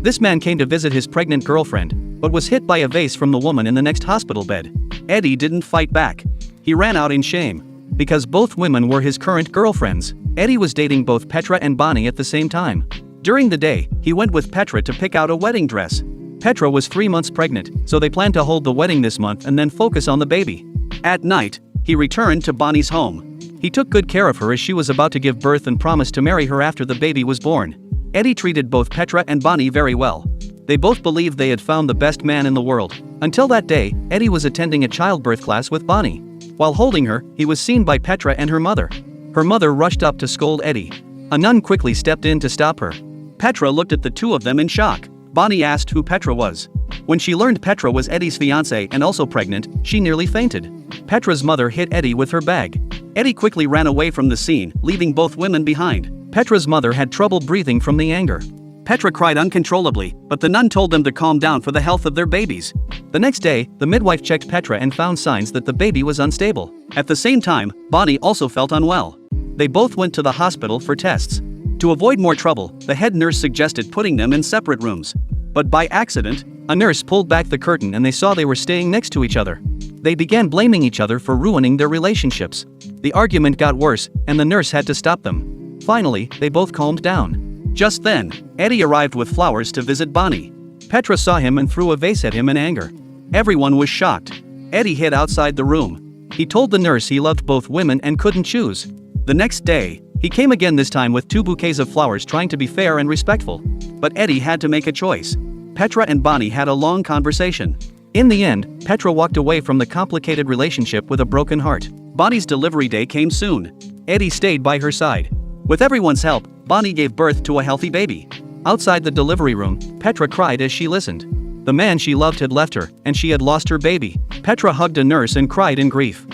This man came to visit his pregnant girlfriend, but was hit by a vase from the woman in the next hospital bed. Eddie didn't fight back. He ran out in shame. Because both women were his current girlfriends, Eddie was dating both Petra and Bonnie at the same time. During the day, he went with Petra to pick out a wedding dress. Petra was 3 months pregnant, so they planned to hold the wedding this month and then focus on the baby. At night, he returned to Bonnie's home. He took good care of her as she was about to give birth and promised to marry her after the baby was born. Eddie treated both Petra and Bonnie very well. They both believed they had found the best man in the world. Until that day, Eddie was attending a childbirth class with Bonnie. While holding her, he was seen by Petra and her mother. Her mother rushed up to scold Eddie. A nun quickly stepped in to stop her. Petra looked at the two of them in shock. Bonnie asked who Petra was. When she learned Petra was Eddie's fiancée and also pregnant, she nearly fainted. Petra's mother hit Eddie with her bag. Eddie quickly ran away from the scene, leaving both women behind. Petra's mother had trouble breathing from the anger. Petra cried uncontrollably, but the nun told them to calm down for the health of their babies. The next day, the midwife checked Petra and found signs that the baby was unstable. At the same time, Bonnie also felt unwell. They both went to the hospital for tests. To avoid more trouble, the head nurse suggested putting them in separate rooms. But by accident, a nurse pulled back the curtain and they saw they were staying next to each other. They began blaming each other for ruining their relationships. The argument got worse, and the nurse had to stop them. Finally, they both calmed down. Just then, Eddie arrived with flowers to visit Bonnie. Petra saw him and threw a vase at him in anger. Everyone was shocked. Eddie hid outside the room. He told the nurse he loved both women and couldn't choose. The next day, he came again, this time with 2 bouquets of flowers, trying to be fair and respectful. But Eddie had to make a choice. Petra and Bonnie had a long conversation. In the end, Petra walked away from the complicated relationship with a broken heart. Bonnie's delivery day came soon. Eddie stayed by her side. With everyone's help, Bonnie gave birth to a healthy baby. Outside the delivery room, Petra cried as she listened. The man she loved had left her, and she had lost her baby. Petra hugged a nurse and cried in grief.